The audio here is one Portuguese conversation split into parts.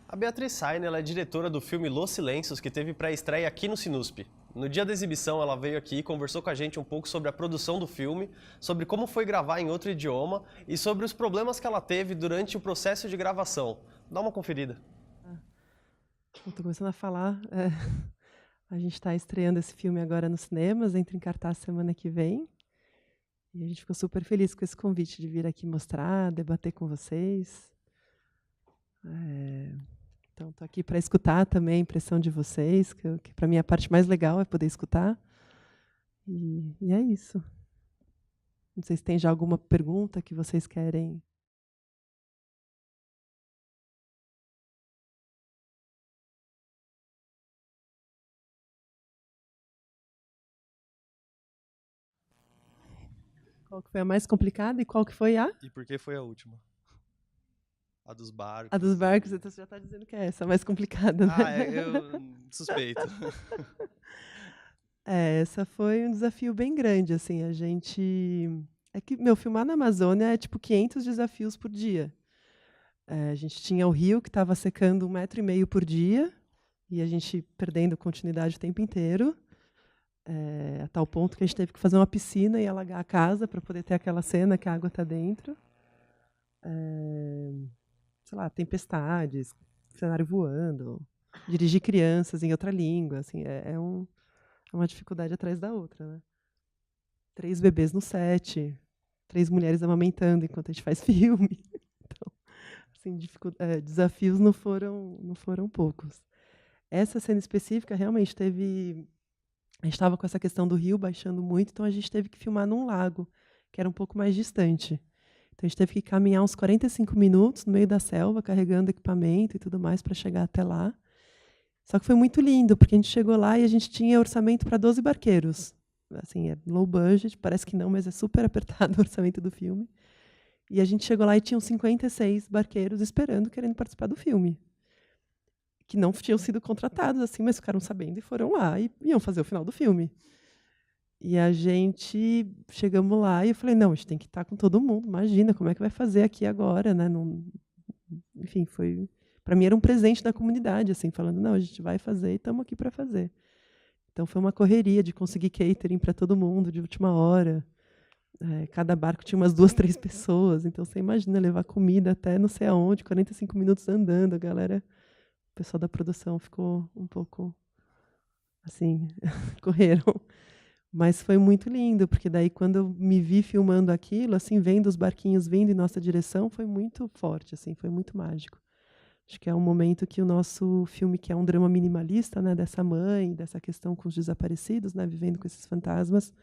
A Beatriz Saina, ela é diretora do filme Los Silêncios, que teve pré-estreia aqui no Sinusp. No dia da exibição, ela veio aqui e conversou com a gente um pouco sobre a produção do filme, sobre como foi gravar em outro idioma e sobre os problemas que ela teve durante o processo de gravação. Dá uma conferida. Estou começando a falar. A gente está estreando esse filme agora nos cinemas, entra em cartaz semana que vem. E a gente ficou super feliz com esse convite de vir aqui mostrar, debater com vocês. Então, estou aqui para escutar também a impressão de vocês, que para mim a parte mais legal é poder escutar. E é isso. Não sei se tem já alguma pergunta que vocês querem. Qual que foi a mais complicada e qual que foi a? E por que foi a última? A dos barcos. A dos barcos, então você já está dizendo que é essa a mais complicada, né? Eu suspeito. Essa foi um desafio bem grande, assim, a gente... É que, filmar na Amazônia é tipo 500 desafios por dia. A gente tinha o rio que estava secando 1,5 metro por dia, e a gente perdendo continuidade o tempo inteiro, a tal ponto que a gente teve que fazer uma piscina e alagar a casa para poder ter aquela cena que a água está dentro. Sei lá, tempestades, cenário voando, dirigir crianças em outra língua, assim, é uma dificuldade atrás da outra, né? 3 bebês no set, 3 mulheres amamentando enquanto a gente faz filme. Então, assim, desafios não foram poucos. Essa cena específica realmente teve... A gente estava com essa questão do rio baixando muito, então a gente teve que filmar num lago, que era um pouco mais distante. Então a gente teve que caminhar uns 45 minutos no meio da selva, carregando equipamento e tudo mais para chegar até lá. Só que foi muito lindo, porque a gente chegou lá e a gente tinha orçamento para 12 barqueiros. Assim, é low budget, parece que não, mas é super apertado o orçamento do filme. E a gente chegou lá e tinham 56 barqueiros esperando, querendo participar do filme. Que não tinham sido contratados, assim, mas ficaram sabendo e foram lá e iam fazer o final do filme. E a gente chegamos lá e eu falei, não, a gente tem que estar com todo mundo, imagina, como é que vai fazer aqui agora, né? Não, enfim, foi... Para mim era um presente da comunidade, assim, falando, não, a gente vai fazer e estamos aqui para fazer. Então foi uma correria de conseguir catering para todo mundo de última hora. Cada barco tinha umas 2, 3 pessoas, então você imagina levar comida até não sei aonde, 45 minutos andando, a galera, o pessoal da produção ficou um pouco assim, correram. Mas foi muito lindo, porque daí quando eu me vi filmando aquilo, assim, vendo os barquinhos vindo em nossa direção, foi muito forte, assim, foi muito mágico. Acho que é um momento que o nosso filme, que é um drama minimalista, né, dessa mãe, dessa questão com os desaparecidos, né, vivendo com esses fantasmas,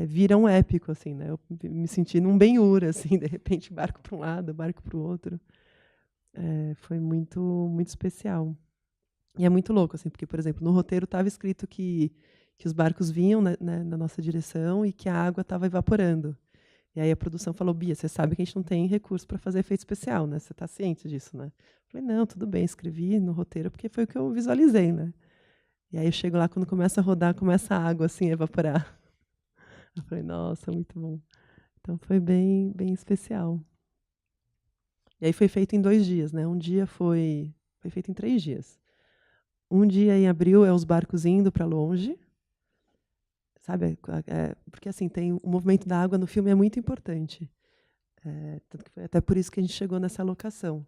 vira um épico, assim, né? Eu me senti num Ben-Hur, assim, de repente barco para um lado, barco para o outro. Foi muito, muito especial. E é muito louco, assim, porque, por exemplo, no roteiro estava escrito que os barcos vinham, né, na nossa direção e que a água estava evaporando. E aí a produção falou, Bia, você sabe que a gente não tem recurso para fazer efeito especial, né? Você está ciente disso, né? Eu falei, não, tudo bem, escrevi no roteiro porque foi o que eu visualizei, né? E aí eu chego lá, quando começa a rodar, começa a água assim a evaporar. Eu falei, nossa, muito bom. Então foi bem, bem especial. E aí foi feito em 2 dias, né? Um dia foi feito em 3 dias. Um dia em abril é os barcos indo para longe, sabe? Porque assim tem o movimento da água no filme é muito importante. Tanto que foi até por isso que a gente chegou nessa locação.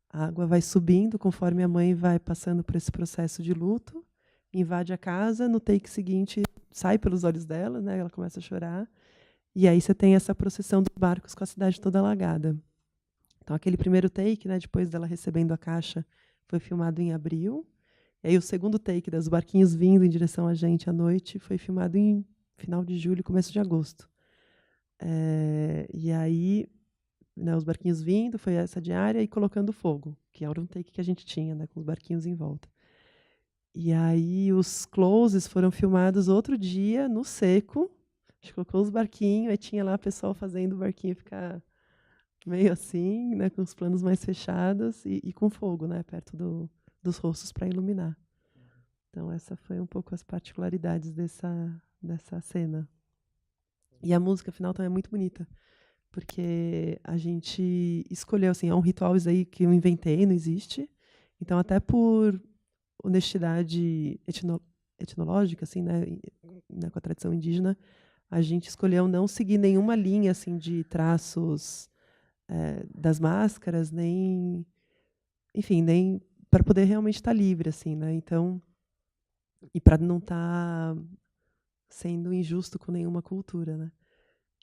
A água vai subindo conforme a mãe vai passando por esse processo de luto, invade a casa, no take seguinte sai pelos olhos dela, né? Ela começa a chorar. E aí você tem essa procissão dos barcos com a cidade toda alagada. Então aquele primeiro take, né, depois dela recebendo a caixa, foi filmado em abril. E aí o segundo take dos barquinhos vindo em direção a gente à noite foi filmado em final de julho, começo de agosto. E aí, né, os barquinhos vindo, foi essa diária, e colocando fogo, que era um take que a gente tinha, né, com os barquinhos em volta. E aí os closes foram filmados outro dia, no seco. A gente colocou os barquinhos, aí tinha lá o pessoal fazendo o barquinho ficar meio assim, né, com os planos mais fechados e com fogo, né, perto dos rostos para iluminar. Então essa foi um pouco as particularidades dessa cena. E a música final também é muito bonita, porque a gente escolheu, assim, é um ritual isso aí que eu inventei, não existe. Então, até por honestidade etnológica, assim, né, com a tradição indígena, a gente escolheu não seguir nenhuma linha assim de traços das máscaras, nem, enfim, nem para poder realmente estar livre, assim, né? Então, e para não estar sendo injusto com nenhuma cultura, né?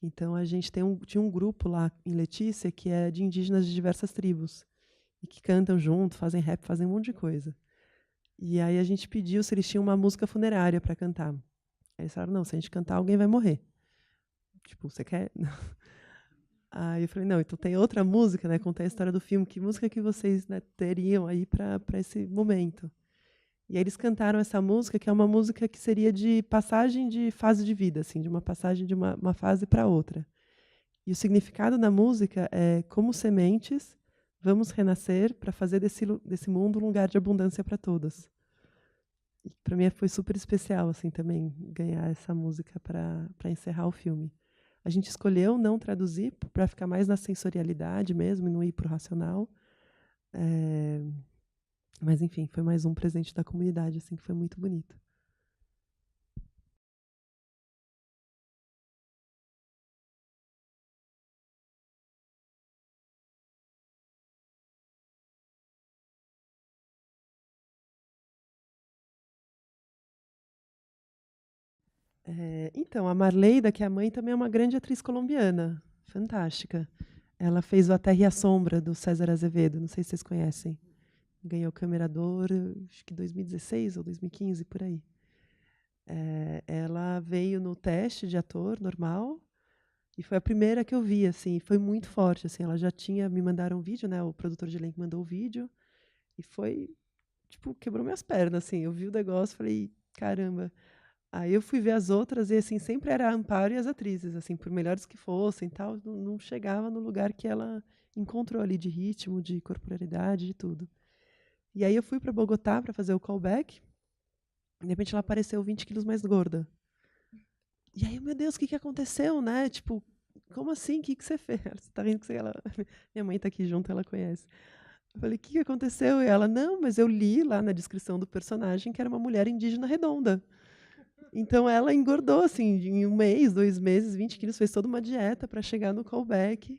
Então a gente tinha um grupo lá em Letícia que é de indígenas de diversas tribos e que cantam junto, fazem rap, fazem um monte de coisa. E aí a gente pediu se eles tinham uma música funerária para cantar. Aí eles falaram, não, se a gente cantar, alguém vai morrer. Tipo, você quer? Aí eu falei, não, então tem outra música, né? Contar a história do filme. Que música que vocês, né, teriam aí para esse momento? E aí eles cantaram essa música, que é uma música que seria de passagem de fase de vida, assim, de uma passagem de uma fase para outra. E o significado da música é como sementes, vamos renascer para fazer desse mundo um lugar de abundância para todos. Para mim foi super especial assim também ganhar essa música para encerrar o filme. A gente escolheu não traduzir para ficar mais na sensorialidade mesmo e não ir para o racional. Mas enfim, foi mais um presente da comunidade assim que foi muito bonito. Então, a Marleida, que é a mãe, também é uma grande atriz colombiana, fantástica. Ela fez o A Terra e a Sombra, do César Azevedo, não sei se vocês conhecem. Ganhou o Câmera d'Or, acho que 2016 ou 2015, por aí. Ela veio no teste de ator normal e foi a primeira que eu vi, assim, foi muito forte, assim, ela já tinha, me mandaram um vídeo, né, o produtor de elenco mandou o vídeo e foi, tipo, quebrou minhas pernas, assim, eu vi o negócio, falei, caramba. Aí eu fui ver as outras e, assim, sempre era a Amparo e as atrizes, assim, por melhores que fossem tal, não chegava no lugar que ela encontrou ali de ritmo, de corporalidade, de tudo. E aí eu fui para Bogotá para fazer o callback. De repente ela apareceu 20 quilos mais gorda. E aí, meu Deus, o que, que aconteceu, né? Tipo, como assim? O que, que você fez? Você tá rindo que ela... Minha mãe tá aqui junto, ela conhece. Eu falei, o que, que aconteceu? E ela, não, mas eu li lá na descrição do personagem que era uma mulher indígena redonda. Então ela engordou, assim, em um mês, 2 meses, 20 quilos, fez toda uma dieta para chegar no callback.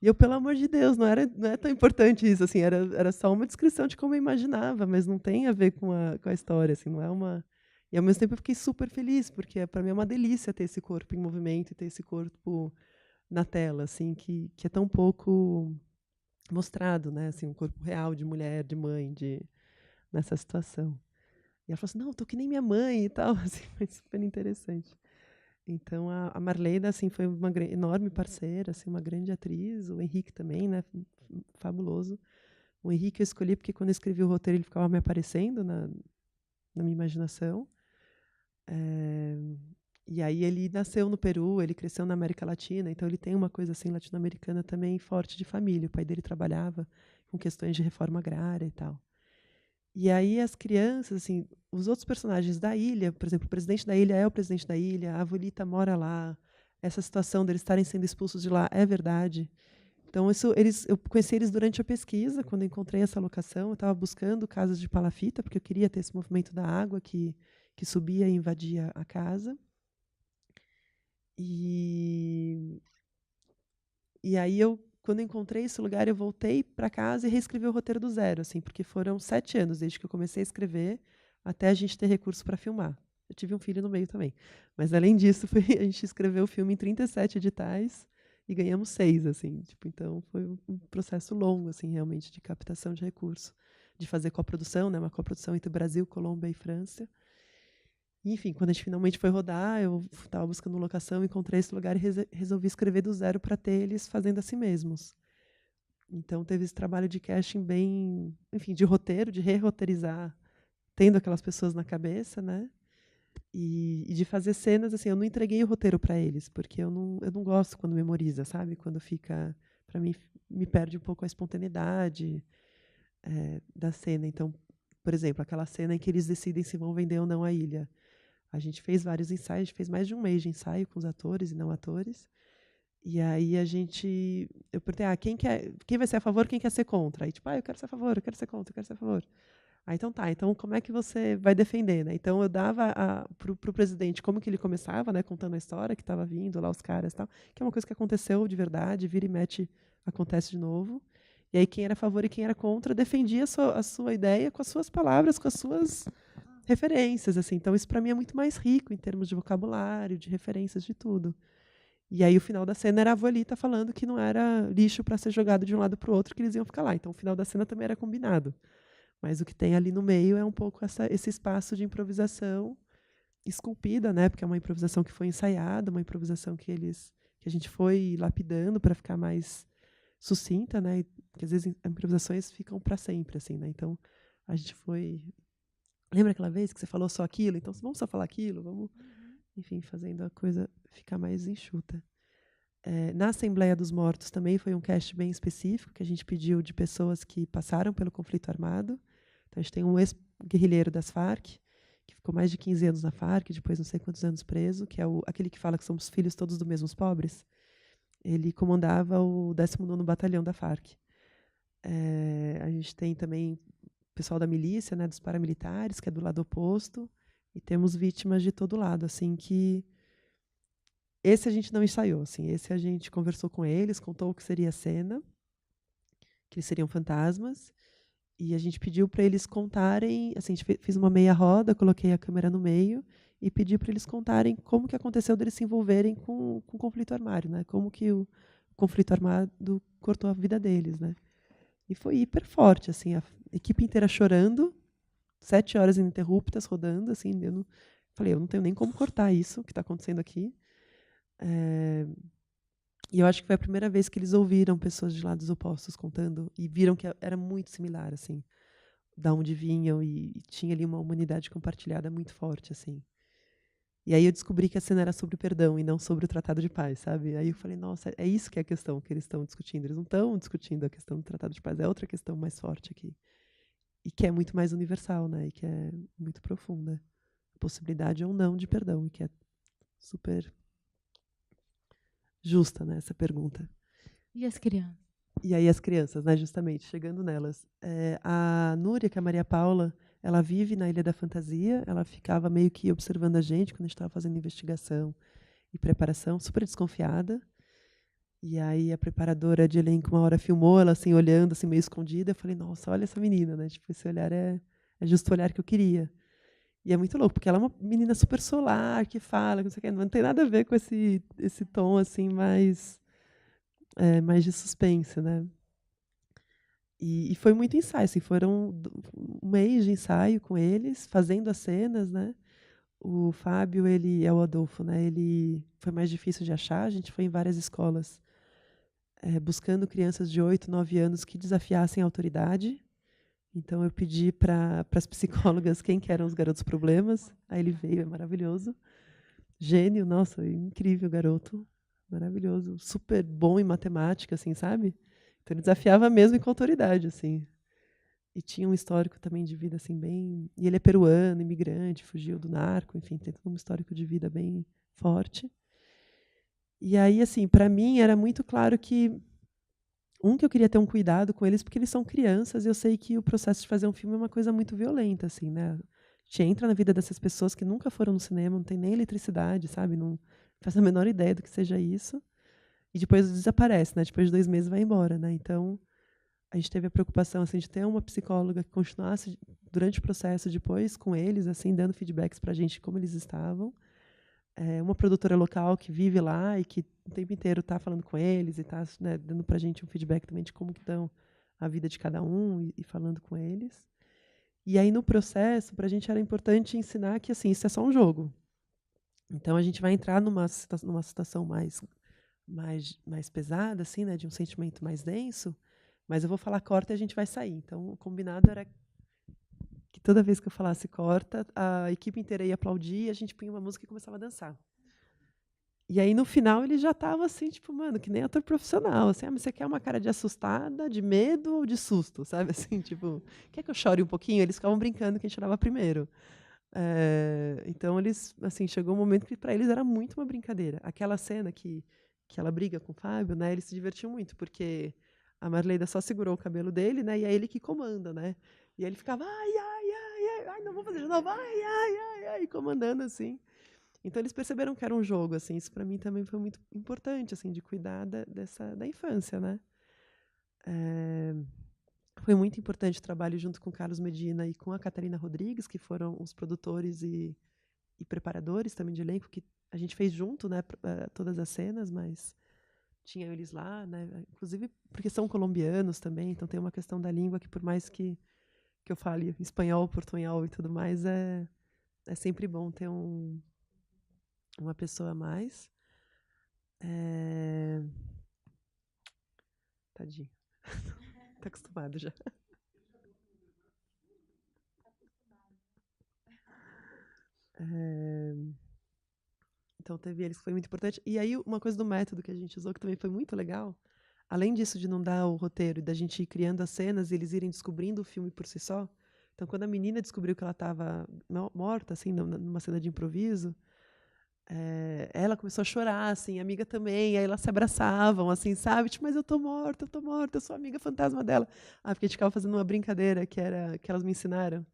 E eu, pelo amor de Deus, não é tão importante isso, assim, era só uma descrição de como eu imaginava, mas não tem a ver com a história, assim, não é uma... E ao mesmo tempo eu fiquei super feliz, porque para mim é uma delícia ter esse corpo em movimento e ter esse corpo na tela, assim, que é tão pouco mostrado, né, assim, um corpo real de mulher, de mãe, nessa situação. E ela falou assim, não, tô que nem minha mãe e tal, assim, foi super interessante. Então, a Marlene, assim, foi uma enorme parceira, assim, uma grande atriz. O Henrique também, né, fabuloso. O Henrique eu escolhi porque quando eu escrevi o roteiro ele ficava me aparecendo na minha imaginação. E aí ele nasceu no Peru, ele cresceu na América Latina, então ele tem uma coisa assim latino-americana também forte de família. O pai dele trabalhava com questões de reforma agrária e tal. E aí as crianças, assim, os outros personagens da ilha, por exemplo, o presidente da ilha é o presidente da ilha, a Avolita mora lá, essa situação deles estarem sendo expulsos de lá é verdade. Então, eu conheci eles durante a pesquisa, quando eu encontrei essa locação, eu estava buscando casas de palafita, porque eu queria ter esse movimento da água que subia e invadia a casa. E aí quando eu encontrei esse lugar, eu voltei para casa e reescrevi o roteiro do zero, assim, porque foram 7 anos desde que eu comecei a escrever até a gente ter recurso para filmar. Eu tive um filho no meio também. Mas além disso, a gente escreveu o filme em 37 editais e ganhamos 6, assim, tipo, então foi um processo longo, assim, realmente de captação de recurso, de fazer coprodução, né, uma coprodução entre Brasil, Colômbia e França. Enfim, quando a gente finalmente foi rodar, eu estava buscando locação, encontrei esse lugar e resolvi escrever do zero para ter eles fazendo a si mesmos. Então teve esse trabalho de casting bem, enfim, de roteiro, de re-roteirizar, tendo aquelas pessoas na cabeça, né? E de fazer cenas, assim, eu não entreguei o roteiro para eles, porque eu não gosto quando memoriza, sabe? Quando fica, para mim, me perde um pouco a espontaneidade da cena. Então, por exemplo, aquela cena em que eles decidem se vão vender ou não a ilha. A gente fez vários ensaios, a gente fez mais de um mês de ensaio com os atores e não atores. E aí eu perguntei, quem vai ser a favor, quem quer ser contra? Aí, tipo, eu quero ser a favor, eu quero ser contra, eu quero ser a favor. Aí, então tá, então como é que você vai defender, né? Então eu dava pro presidente como que ele começava, né, contando a história que estava vindo lá os caras e tal, que é uma coisa que aconteceu de verdade, vira e mexe, acontece de novo. E aí quem era a favor e quem era contra defendia a sua ideia com as suas palavras, com as suas referências, assim. Então isso para mim é muito mais rico em termos de vocabulário, de referências, de tudo. E aí o final da cena era a Abuelita falando que não era lixo para ser jogado de um lado para o outro, que eles iam ficar lá. Então o final da cena também era combinado. Mas o que tem ali no meio é um pouco esse espaço de improvisação esculpida, né? Porque é uma improvisação que foi ensaiada, uma improvisação que a gente foi lapidando para ficar mais sucinta, né? Porque às vezes as improvisações ficam para sempre, assim, né? Então a gente foi. Lembra aquela vez que você falou só aquilo? Então vamos só falar aquilo, vamos, enfim, fazendo a coisa ficar mais enxuta. Na Assembleia dos Mortos também foi um cast bem específico que a gente pediu de pessoas que passaram pelo conflito armado. Então a gente tem um ex-guerrilheiro das Farc, que ficou mais de 15 anos na Farc, depois não sei quantos anos preso, que é aquele que fala que somos filhos todos do mesmo pobres. Ele comandava o 19º Batalhão da Farc. A gente tem também o pessoal da milícia, né, dos paramilitares, que é do lado oposto, e temos vítimas de todo lado, assim, que esse a gente não ensaiou, assim, esse a gente conversou com eles, contou o que seria a cena, que eles seriam fantasmas, e a gente pediu para eles contarem, assim, a gente fez uma meia roda, coloquei a câmera no meio e pedi para eles contarem como que aconteceu deles se envolverem com o conflito armado, né? Como que o conflito armado cortou a vida deles, né? E foi hiper forte, assim, a equipe inteira chorando, 7 horas ininterruptas rodando, assim, eu não tenho nem como cortar isso que está acontecendo aqui. E eu acho que foi a primeira vez que eles ouviram pessoas de lados opostos contando e viram que era muito similar, assim, da onde vinham e tinha ali uma humanidade compartilhada muito forte, assim. E aí eu descobri que a cena era sobre perdão e não sobre o Tratado de Paz, sabe? Aí eu falei, nossa, é isso que é a questão que eles estão discutindo. Eles não estão discutindo a questão do Tratado de Paz, é outra questão mais forte aqui. E que é muito mais universal, né? E que é muito profunda. A possibilidade ou não de perdão, e que é super justa, né, essa pergunta. E as crianças? E aí as crianças, né, justamente, chegando nelas. A Núria, que é a Maria Paula, ela vive na Ilha da Fantasia, ela ficava meio que observando a gente quando a gente estava fazendo investigação e preparação, super desconfiada. E aí a preparadora de elenco uma hora filmou ela assim, olhando, assim, meio escondida. Eu falei, nossa, olha essa menina, né? Tipo, esse olhar é justo o olhar que eu queria. E é muito louco, porque ela é uma menina super solar, que fala, não sei o quê, não tem nada a ver com esse tom assim mais de suspense, né? E foi muito ensaio, assim, foram um mês de ensaio com eles, fazendo as cenas, né? O Fábio, ele é o Adolfo, né? Ele foi mais difícil de achar, a gente foi em várias escolas buscando crianças de 8, 9 anos que desafiassem a autoridade. Então eu pedi para as psicólogas quem que eram os garotos problemas. Aí ele veio, é maravilhoso. Gênio, nossa, incrível garoto. Maravilhoso, super bom em matemática, assim, sabe? Então ele desafiava mesmo com autoridade, assim. E tinha um histórico também de vida assim bem, e ele é peruano, imigrante, fugiu do narco, enfim, tem todo um histórico de vida bem forte. E aí, assim, para mim era muito claro que que eu queria ter um cuidado com eles porque eles são crianças e eu sei que o processo de fazer um filme é uma coisa muito violenta, assim, né? A gente entra na vida dessas pessoas que nunca foram no cinema, não tem nem eletricidade, sabe? Não faz a menor ideia do que seja isso. E depois desaparece, né? Depois de 2 meses vai embora, né? Então, a gente teve a preocupação assim de ter uma psicóloga que continuasse durante o processo depois com eles, assim, dando feedbacks para a gente como eles estavam. Uma produtora local que vive lá e que o tempo inteiro está falando com eles e está, né, dando para a gente um feedback também de como que estão a vida de cada um e falando com eles. E aí no processo, para a gente era importante ensinar que assim isso é só um jogo. Então a gente vai entrar numa situação mais pesada, assim, né, de um sentimento mais denso, mas eu vou falar corta e a gente vai sair. Então, o combinado era que toda vez que eu falasse corta, a equipe inteira ia aplaudir, a gente punha uma música e começava a dançar. E aí, no final, ele já estava assim, tipo, mano, que nem ator profissional. Assim, mas você quer uma cara de assustada, de medo ou de susto? Sabe assim, tipo, quer que eu chore um pouquinho? Eles ficavam brincando que a gente chorava primeiro. Então eles, assim, chegou um momento que para eles era muito uma brincadeira. Aquela cena que ela briga com o Fábio, né? Eles se divertiam muito, porque a Marleida só segurou o cabelo dele, né? E é ele que comanda, né? E aí ele ficava, ai, ai, ai, ai, ai, não vou fazer de novo, ai, ai, ai, ai, comandando assim. Então eles perceberam que era um jogo, assim. Isso para mim também foi muito importante, assim, de cuidar da infância, né? É, foi muito importante o trabalho junto com o Carlos Medina e com a Catarina Rodrigues, que foram os produtores e preparadores também de elenco, que a gente fez junto, né, todas as cenas, mas tinha eles lá, né, inclusive porque são colombianos também, então tem uma questão da língua que, por mais que eu fale espanhol, portunhol e tudo mais, é sempre bom ter uma pessoa a mais. Tadinho. Tá acostumado já. Então teve eles que foi muito importante. E aí uma coisa do método que a gente usou que também foi muito legal, além disso de não dar o roteiro e da gente ir criando as cenas e eles irem descobrindo o filme por si só. Então quando a menina descobriu que ela estava morta, assim, numa cena de improviso, ela começou a chorar, assim, a amiga também, aí elas se abraçavam, assim, sabe? Tipo, mas eu tô morta, eu sou a amiga fantasma dela. Ah, porque a gente ficava fazendo uma brincadeira que elas me ensinaram.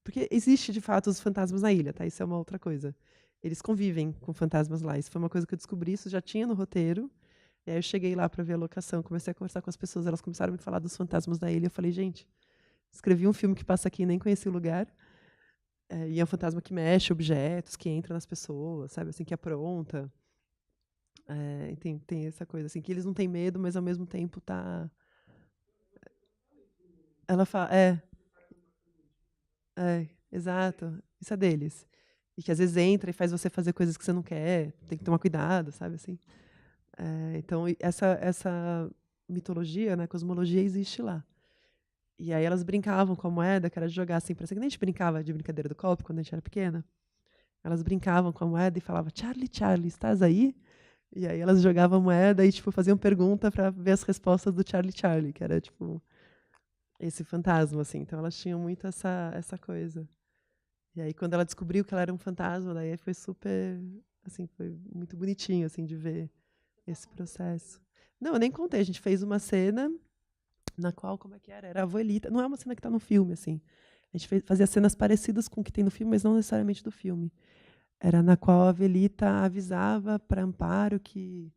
Porque existe, de fato, os fantasmas na ilha, tá? Isso é uma outra coisa. Eles convivem com fantasmas lá. Isso foi uma coisa que eu descobri, isso já tinha no roteiro. E aí eu cheguei lá para ver a locação, comecei a conversar com as pessoas, elas começaram a me falar dos fantasmas da ilha. Eu falei, gente, escrevi um filme que passa aqui, nem conheci o lugar. E é um fantasma que mexe objetos, que entra nas pessoas, sabe? Assim, que apronta. Tem essa coisa, assim, que eles não têm medo, mas ao mesmo tempo tá. Ela fala, exato. Isso é deles. E que às vezes entra e faz você fazer coisas que você não quer. Tem que tomar cuidado, sabe assim? Então essa mitologia, né, cosmologia existe lá. E aí elas brincavam com a moeda, que era de jogar assim, parecia que nem a gente brincava de brincadeira do copo quando a gente era pequena. Elas brincavam com a moeda e falavam, Charlie, Charlie, estás aí? E aí elas jogavam a moeda e tipo faziam pergunta para ver as respostas do Charlie, Charlie, que era tipo esse fantasma assim. Então elas tinham muito essa coisa. E aí quando ela descobriu que ela era um fantasma, daí foi super, assim, foi muito bonitinho assim de ver esse processo. Não, eu nem contei, a gente fez uma cena na qual, como é que era? Era a abuelita, não é uma cena que está no filme, assim. A gente fazia cenas parecidas com o que tem no filme, mas não necessariamente do filme. Era na qual a Avelita avisava para Amparo que,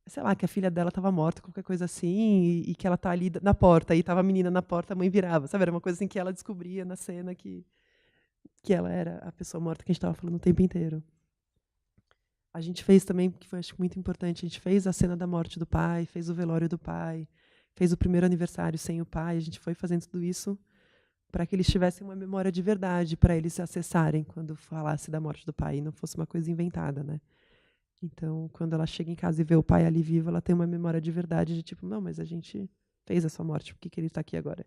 sei lá, que a filha dela estava morta, qualquer coisa assim, e que ela tá ali na porta, e estava a menina na porta, a mãe virava, sabe? Era uma coisa assim que ela descobria na cena que ela era a pessoa morta que a gente estava falando o tempo inteiro. A gente fez também, que foi acho muito importante, a gente fez a cena da morte do pai, fez o velório do pai, fez o primeiro aniversário sem o pai, a gente foi fazendo tudo isso para que eles tivessem uma memória de verdade, para eles se acessarem quando falasse da morte do pai, e não fosse uma coisa inventada, né? Então, quando ela chega em casa e vê o pai ali vivo, ela tem uma memória de verdade de tipo, não, mas a gente fez a sua morte, por que, que ele está aqui agora?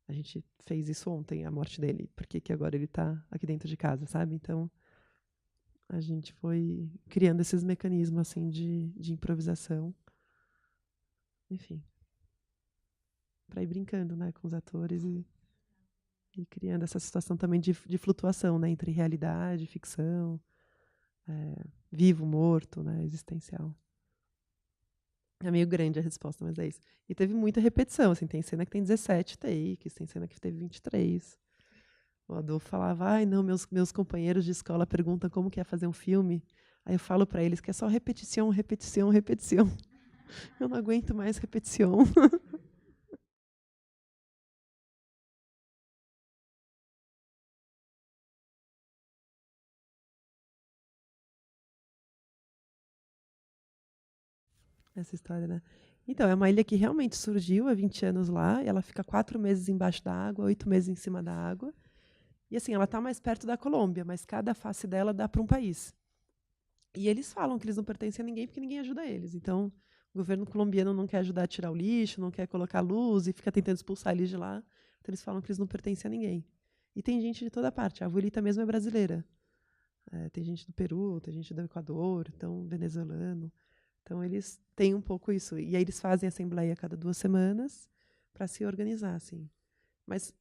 A gente fez isso ontem, a morte dele, por que, que agora ele está aqui dentro de casa, sabe? Então, a gente foi criando esses mecanismos assim de improvisação, enfim, para ir brincando, né, com os atores e criando essa situação também de flutuação, né, entre realidade, ficção, vivo, morto, né, existencial. É meio grande a resposta, mas é isso. E teve muita repetição, assim, tem cena que tem 17 takes, tem cena que teve 23. O Adolfo falava, ai, não, meus companheiros de escola perguntam como que é fazer um filme. Aí eu falo para eles que é só repetição, repetição, repetição. Eu não aguento mais repetição. Essa história, né? Então, é uma ilha que realmente surgiu há 20 anos lá. E ela fica 4 meses embaixo da água, 8 meses em cima da água. E assim, ela está mais perto da Colômbia, mas cada face dela dá para um país. E eles falam que eles não pertencem a ninguém porque ninguém ajuda eles. Então, o governo colombiano não quer ajudar a tirar o lixo, não quer colocar luz e fica tentando expulsar eles de lá. Então, eles falam que eles não pertencem a ninguém. E tem gente de toda parte. A abuelita mesmo é brasileira. Tem gente do Peru, tem gente do Equador, então venezuelano. Então, eles têm um pouco isso. E aí eles fazem assembleia a cada 2 semanas para se organizar, assim. Mas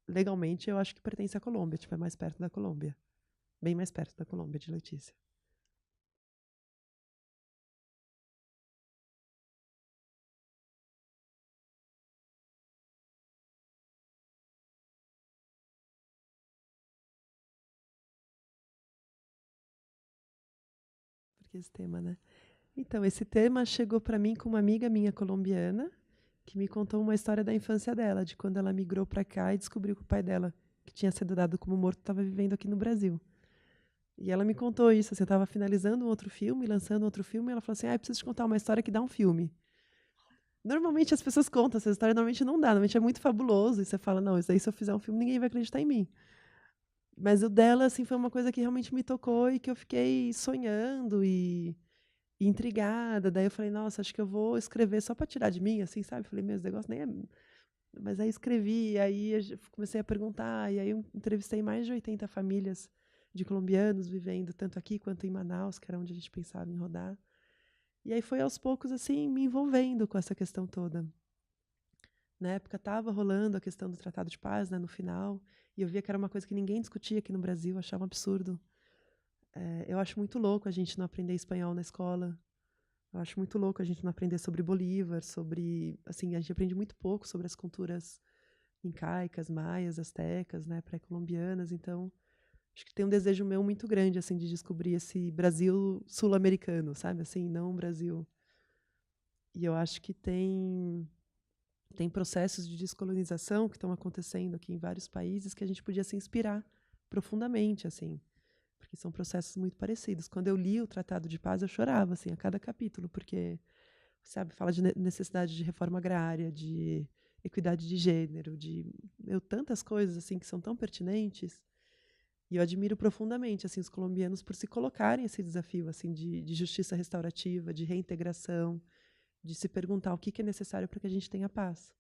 legalmente, eu acho que pertence à Colômbia, tipo, é mais perto da Colômbia. Bem mais perto da Colômbia, de Letícia. Porque esse tema, né? Então, esse tema chegou para mim com uma amiga minha colombiana, que me contou uma história da infância dela, de quando ela migrou para cá e descobriu que o pai dela, que tinha sido dado como morto, estava vivendo aqui no Brasil. E ela me contou isso, assim, eu estava finalizando um outro filme, lançando um outro filme, e ela falou assim, preciso te contar uma história que dá um filme. Normalmente as pessoas contam essa história, normalmente não dá, normalmente é muito fabuloso, e você fala, não, isso aí se eu fizer um filme, ninguém vai acreditar em mim. Mas o dela, assim, foi uma coisa que realmente me tocou e que eu fiquei sonhando e intrigada. Daí eu falei, nossa, acho que eu vou escrever só para tirar de mim, assim, sabe? Falei, meu, esse negócio nem é... Mas aí escrevi, aí comecei a perguntar, e aí eu entrevistei mais de 80 famílias de colombianos vivendo tanto aqui quanto em Manaus, que era onde a gente pensava em rodar. E aí foi aos poucos, assim, me envolvendo com essa questão toda. Na época estava rolando a questão do Tratado de Paz, né, no final, e eu via que era uma coisa que ninguém discutia aqui no Brasil, achava um absurdo. Eu acho muito louco a gente não aprender espanhol na escola. Eu acho muito louco a gente não aprender sobre Bolívar, sobre... Assim, a gente aprende muito pouco sobre as culturas incaicas, maias, astecas, né, pré-colombianas. Então, acho que tem um desejo meu muito grande, assim, de descobrir esse Brasil sul-americano, sabe? Assim, não um Brasil... E eu acho que tem processos de descolonização que estão acontecendo aqui em vários países que a gente podia se inspirar profundamente, assim, porque são processos muito parecidos. Quando eu li o Tratado de Paz, eu chorava, assim, a cada capítulo, porque, sabe, fala de necessidade de reforma agrária, de equidade de gênero, de tantas coisas assim que são tão pertinentes. E eu admiro profundamente assim os colombianos por se colocarem esse desafio assim de justiça restaurativa, de reintegração, de se perguntar o que é necessário para que a gente tenha paz.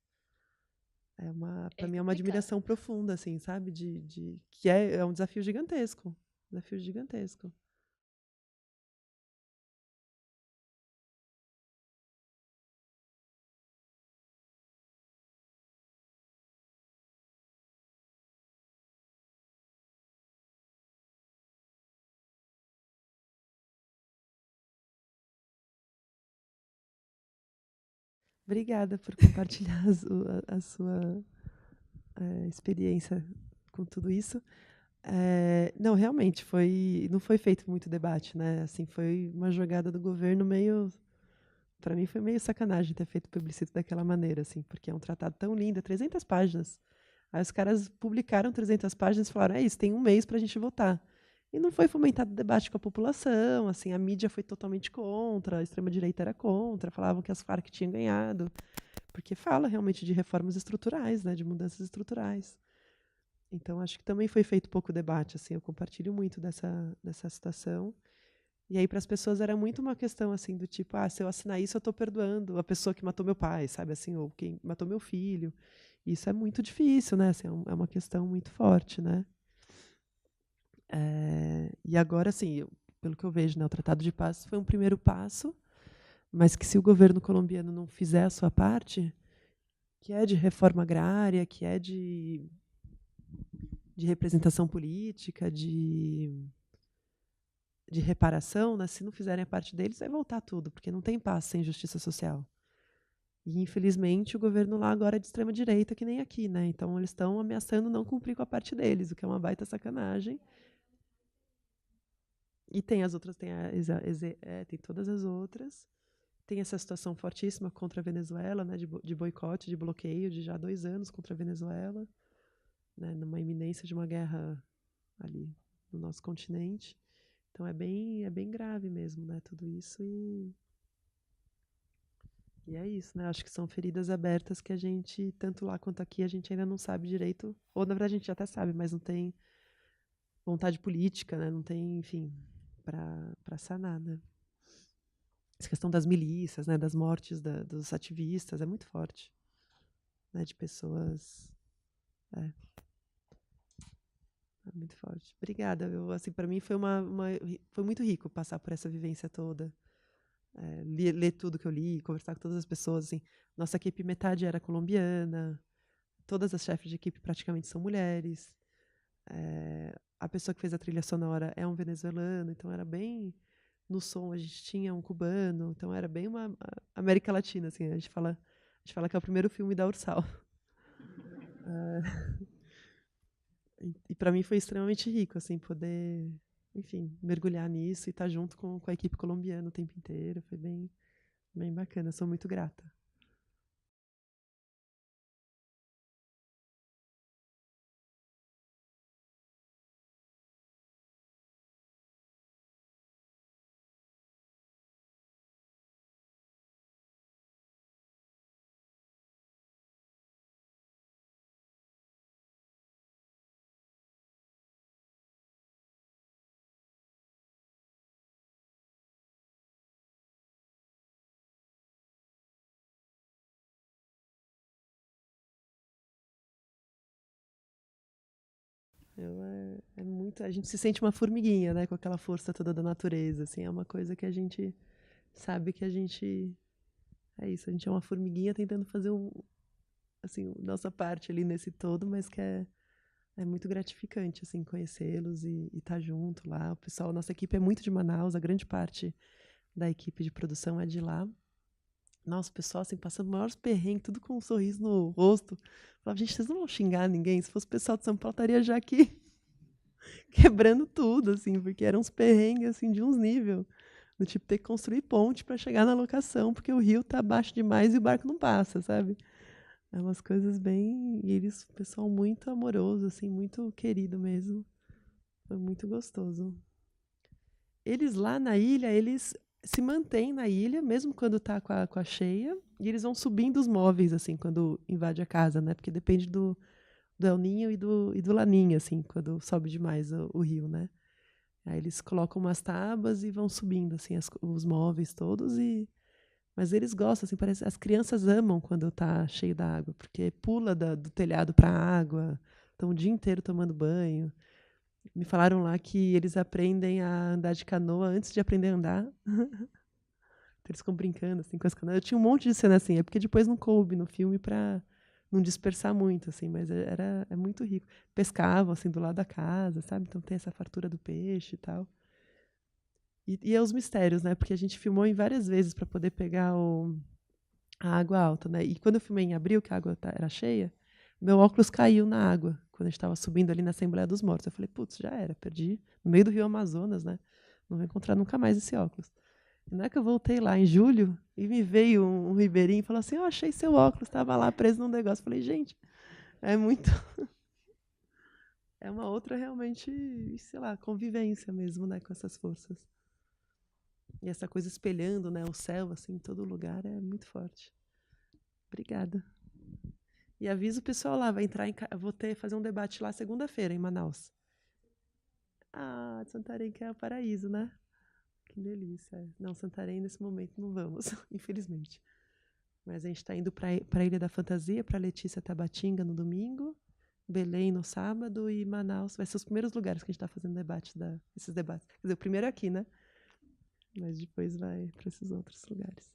Para É mim é uma complicado. admiração profunda, assim, sabe? Que é um desafio gigantesco. Desafio gigantesco. Obrigada por compartilhar a sua experiência com tudo isso. Não, realmente, não foi feito muito debate, né? Assim, foi uma jogada do governo meio... Para mim foi meio sacanagem ter feito o plebiscito daquela maneira, assim, porque é um tratado tão lindo, 300 páginas. Aí os caras publicaram 300 páginas e falaram, é isso, tem um mês para a gente votar. E não foi fomentado debate com a população, assim, a mídia foi totalmente contra, a extrema-direita era contra, falavam que as Farc tinham ganhado, porque fala realmente de reformas estruturais, né, de mudanças estruturais. Então, acho que também foi feito pouco debate, assim, eu compartilho muito dessa situação. E aí, para as pessoas, era muito uma questão, assim, do tipo, se eu assinar isso, eu estou perdoando a pessoa que matou meu pai, sabe, assim, ou quem matou meu filho. Isso é muito difícil, né, assim, é uma questão muito forte, né. E agora, assim, pelo que eu vejo, né, o Tratado de Paz foi um primeiro passo, mas que se o governo colombiano não fizer a sua parte, que é de reforma agrária, que é de representação política, de reparação, né? Se não fizerem a parte deles, vai voltar tudo, porque não tem paz sem justiça social. E, infelizmente, o governo lá agora é de extrema-direita, que nem aqui, né? Então, eles estão ameaçando não cumprir com a parte deles, o que é uma baita sacanagem. E tem as outras, tem todas as outras. Tem essa situação fortíssima contra a Venezuela, né? De boicote, de bloqueio, de já 2 anos contra a Venezuela, né? Numa iminência de uma guerra ali no nosso continente. Então é bem grave mesmo, né, tudo isso e é isso, né? Acho que são feridas abertas que a gente, tanto lá quanto aqui, a gente ainda não sabe direito, ou na verdade a gente até sabe, mas não tem vontade política, né? Não tem, enfim, para sanar, né? Essa questão das milícias, né, das mortes dos ativistas é muito forte, né, de pessoas, é muito forte. Obrigada, assim, para mim foi muito rico passar por essa vivência toda. Ler tudo que eu li, conversar com todas as pessoas, assim. Nossa equipe, metade era colombiana, todas as chefes de equipe praticamente são mulheres. A pessoa que fez a trilha sonora é um venezuelano, então era bem... No som a gente tinha um cubano, então era bem uma América Latina, assim, a gente fala que é o primeiro filme da Ursal. E para mim foi extremamente rico, assim, poder, enfim, mergulhar nisso e estar junto com a equipe colombiana o tempo inteiro, foi bem, bem bacana, sou muito grata. A gente se sente uma formiguinha, né, com aquela força toda da natureza, assim, é uma coisa que a gente sabe que a gente é isso, a gente é uma formiguinha tentando fazer assim, nossa parte ali nesse todo, mas que é muito gratificante, assim, conhecê-los e estar junto lá. O pessoal, nossa equipe é muito de Manaus, a grande parte da equipe de produção é de lá. Nossa, o pessoal, assim, passando maiores perrengues, tudo com um sorriso no rosto. Falava, gente, vocês não vão xingar ninguém? Se fosse o pessoal de São Paulo, estaria já aqui quebrando tudo, assim, porque eram uns perrengues, assim, de uns níveis. Do tipo, ter que construir ponte para chegar na locação, porque o rio tá baixo demais e o barco não passa, sabe? É umas coisas bem... E eles, pessoal muito amoroso, assim, muito querido mesmo. Foi muito gostoso. Eles lá na ilha, eles se mantêm na ilha, mesmo quando tá com a cheia, e eles vão subindo os móveis, assim, quando invade a casa, né? Porque depende do El Niño e do Laninha, assim, quando sobe demais o rio, né? Aí eles colocam umas tábuas e vão subindo, assim, os móveis todos e... Mas eles gostam, assim, parece... As crianças amam quando tá cheio d'água, porque pula do telhado para a água, estão o dia inteiro tomando banho. Me falaram lá que eles aprendem a andar de canoa antes de aprender a andar. Eles ficam brincando, assim, com as canoas. Eu tinha um monte de cena assim, é porque depois não coube no filme para não dispersar muito, assim, mas é muito rico. Pescavam, assim, do lado da casa, sabe? Então tem essa fartura do peixe e tal. E é os mistérios, né? Porque a gente filmou em várias vezes para poder pegar a água alta, né? E quando eu filmei em abril, que a água era cheia, meu óculos caiu na água quando a gente estava subindo ali na Assembleia dos Mortos. Eu falei, putz, já era, perdi no meio do Rio Amazonas, né? Não vou encontrar nunca mais esse óculos. E não é que eu voltei lá em julho e me veio um ribeirinho e falou assim, eu achei seu óculos, estava lá preso num negócio. Eu falei, gente, é muito... é uma outra realmente, sei lá, convivência mesmo, né, com essas forças. E essa coisa espelhando, né, o céu, assim, em todo lugar, é muito forte. Obrigada. E aviso o pessoal lá, vai entrar vou fazer um debate lá segunda-feira, em Manaus. Ah, Santarém que é o paraíso, né? Que delícia. Não, Santarém nesse momento não vamos, infelizmente. Mas a gente está indo para a Ilha da Fantasia, para Letícia Tabatinga no domingo, Belém no sábado e Manaus. Vai ser os primeiros lugares que a gente está fazendo esses debates. Quer dizer, o primeiro é aqui, né? Mas depois vai para esses outros lugares.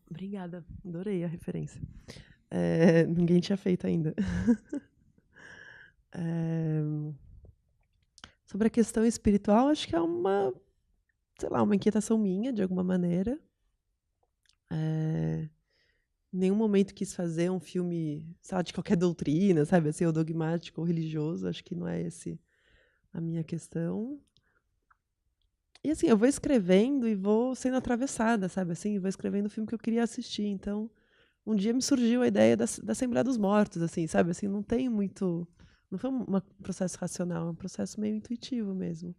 Obrigada, adorei a referência. Ninguém tinha feito ainda. Sobre a questão espiritual, acho que é uma, sei lá, uma inquietação minha, de alguma maneira. Em nenhum momento quis fazer um filme, sei lá, de qualquer doutrina, sabe, assim, ou dogmático ou religioso. Acho que não é esse a minha questão. E assim, eu vou escrevendo e vou sendo atravessada, sabe, assim, vou escrevendo o filme que eu queria assistir. Então, um dia me surgiu a ideia da Assembleia dos Mortos, assim, sabe, assim, não tem muito... Não foi um processo racional, é um processo meio intuitivo mesmo.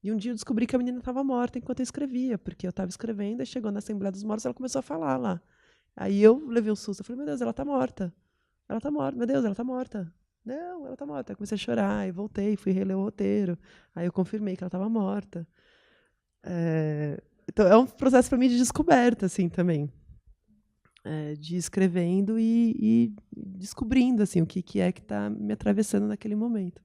E um dia eu descobri que a menina estava morta enquanto eu escrevia, porque eu estava escrevendo e chegou na Assembleia dos Mortos e ela começou a falar lá. Aí eu levei um susto, eu falei, meu Deus, ela está morta. Ela está morta, meu Deus, ela está morta. Não, ela está morta. Aí comecei a chorar, e voltei, fui reler o roteiro. Aí eu confirmei que ela estava morta. Então é um processo para mim de descoberta, assim, também. de ir escrevendo e descobrindo assim, o que é que está me atravessando naquele momento.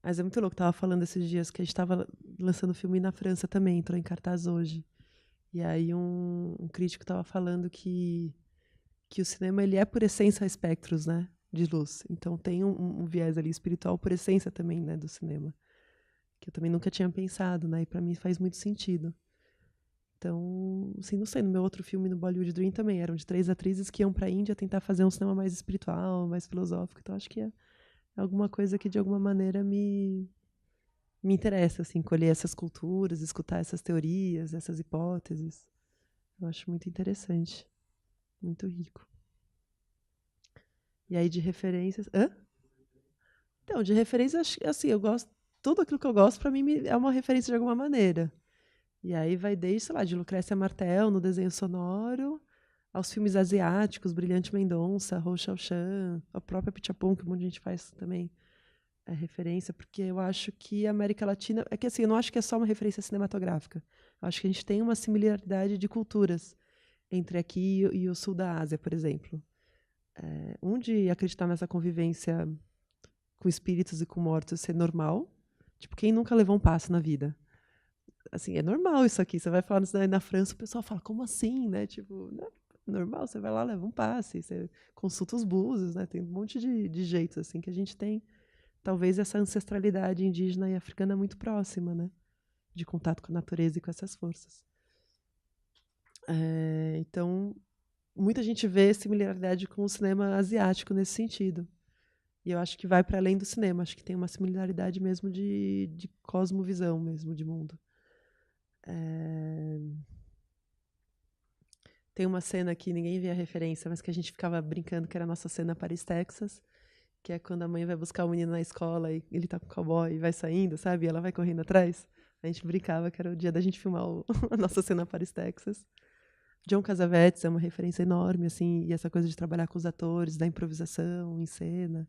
Mas é muito louco, estava falando esses dias que a gente estava lançando filme na França também, entrou em cartaz hoje. E aí um crítico estava falando que o cinema ele é por essência espectros, né, de luz. Então tem um viés ali espiritual por essência também, né, do cinema, que eu também nunca tinha pensado, né, e para mim faz muito sentido. Então, assim, não sei, no meu outro filme, no Bollywood Dream, também eram de 3 atrizes que iam para a Índia tentar fazer um cinema mais espiritual, mais filosófico. Então, acho que é alguma coisa que, de alguma maneira, me interessa, assim, colher essas culturas, escutar essas teorias, essas hipóteses. Eu acho muito interessante, muito rico. E aí, de referências... Hã? Então, de referências, assim, eu gosto... Tudo aquilo que eu gosto, para mim, é uma referência de alguma maneira. E aí vai desde, sei lá, de Lucrécia Martel, no desenho sonoro, aos filmes asiáticos, Brilhante Mendonça, Hou Xiaoshan, a própria Pichapong, que um monte de gente faz também referência, porque eu acho que a América Latina... É que assim, eu não acho que é só uma referência cinematográfica. Eu acho que a gente tem uma similaridade de culturas entre aqui e o sul da Ásia, por exemplo. Um de acreditar nessa convivência com espíritos e com mortos ser normal. Tipo, quem nunca levou um passo na vida? Assim, é normal isso aqui. Você vai falar isso daí na França, o pessoal fala, como assim, né? Tipo, não, normal, você vai lá, leva um passe, você consulta os búzios, né? Tem um monte de jeitos, assim, que a gente tem. Talvez essa ancestralidade indígena e africana muito próxima, né? De contato com a natureza e com essas forças. Então, muita gente vê similaridade com o cinema asiático nesse sentido. E eu acho que vai para além do cinema. Acho que tem uma similaridade mesmo de cosmovisão mesmo, de mundo. Tem uma cena que ninguém vê a referência, mas que a gente ficava brincando que era a nossa cena Paris, Texas, que é quando a mãe vai buscar o menino na escola e ele tá com o cowboy e vai saindo, sabe? E ela vai correndo atrás. A gente brincava que era o dia da gente filmar a nossa cena Paris, Texas. John Cassavetes é uma referência enorme, assim, e essa coisa de trabalhar com os atores, da improvisação em cena,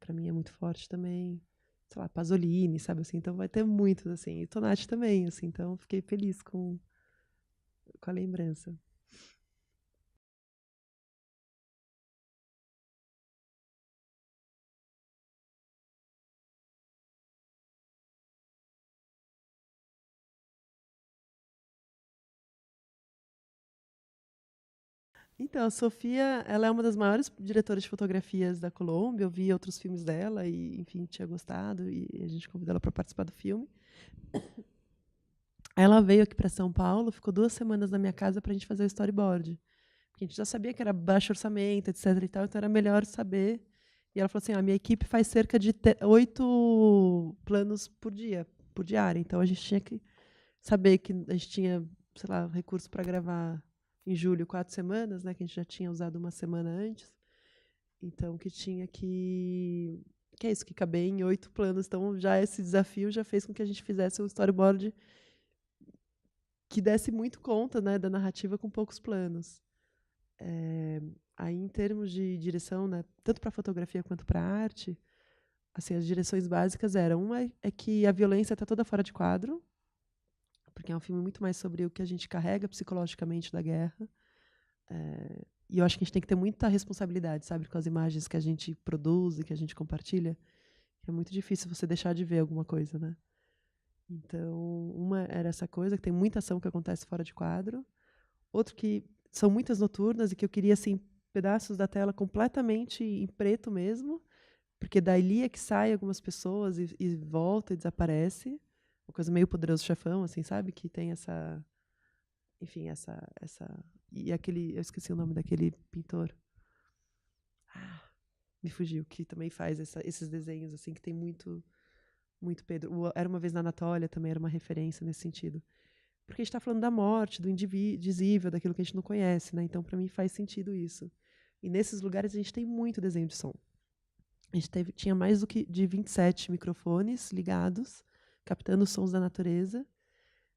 para mim é muito forte também. Sei lá, Pasolini, sabe assim? Então vai ter muitos, assim. E Tonati também, assim. Então fiquei feliz com a lembrança. Então, a Sofia, ela é uma das maiores diretoras de fotografias da Colômbia. Eu vi outros filmes dela e, enfim, tinha gostado e a gente convidou ela para participar do filme. Ela veio aqui para São Paulo, ficou 2 semanas na minha casa para a gente fazer o storyboard. Porque a gente já sabia que era baixo orçamento, etc. e tal, então era melhor saber. E ela falou assim: a minha equipe faz cerca de 8 planos por dia, por diária. Então a gente tinha que saber que a gente tinha, sei lá, recurso para gravar em julho 4 semanas, né? Que a gente já tinha usado uma semana antes. Então que tinha que é isso, que caber em 8 planos. Então já esse desafio já fez com que a gente fizesse um storyboard que desse muito conta, né, da narrativa com poucos planos. Aí, em termos de direção, né, tanto para fotografia quanto para arte, assim, as direções básicas eram: uma é que a violência está toda fora de quadro, porque é um filme muito mais sobre o que a gente carrega psicologicamente da guerra. E eu acho que a gente tem que ter muita responsabilidade, sabe, com as imagens que a gente produz e que a gente compartilha. É muito difícil você deixar de ver alguma coisa, né? Então, uma era essa coisa, que tem muita ação que acontece fora de quadro. Outro que são muitas noturnas e que eu queria, assim, pedaços da tela completamente em preto mesmo, porque dali é que sai algumas pessoas e volta e desaparece. Uma coisa meio Poderoso Chefão, assim, sabe? Que tem essa... Enfim, essa... E aquele... Eu esqueci o nome daquele pintor. Me fugiu. Que também faz esses desenhos, assim, que tem muito Pedro. Era uma vez na Anatólia também era uma referência nesse sentido. Porque a gente está falando da morte, do indizível, daquilo que a gente não conhece, né? Então, para mim, faz sentido isso. E nesses lugares a gente tem muito desenho de som. A gente tinha mais do que de 27 microfones ligados, captando os sons da natureza.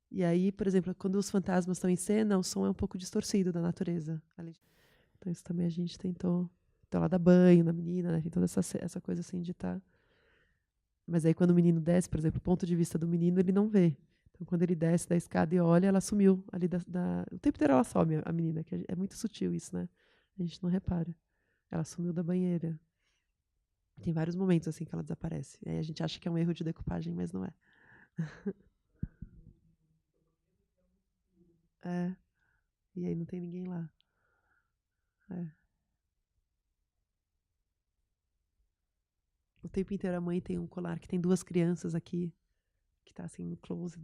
E aí, por exemplo, quando os fantasmas estão em cena, o som é um pouco distorcido da natureza. Então, isso também a gente tentou. Então, ela dá banho na menina, né? Tem toda essa coisa assim de estar. Mas aí, quando o menino desce, por exemplo, o ponto de vista do menino, ele não vê. Então, Então, quando ele desce da escada e olha, ela sumiu ali o tempo inteiro ela some, a menina, que é muito sutil isso, né? A gente não repara. Ela sumiu da banheira. Tem vários momentos assim que ela desaparece. Aí a gente acha que é um erro de decupagem, mas não é. É. E aí não tem ninguém lá. É. O tempo inteiro a mãe tem um colar que tem 2 crianças aqui, que tá assim no close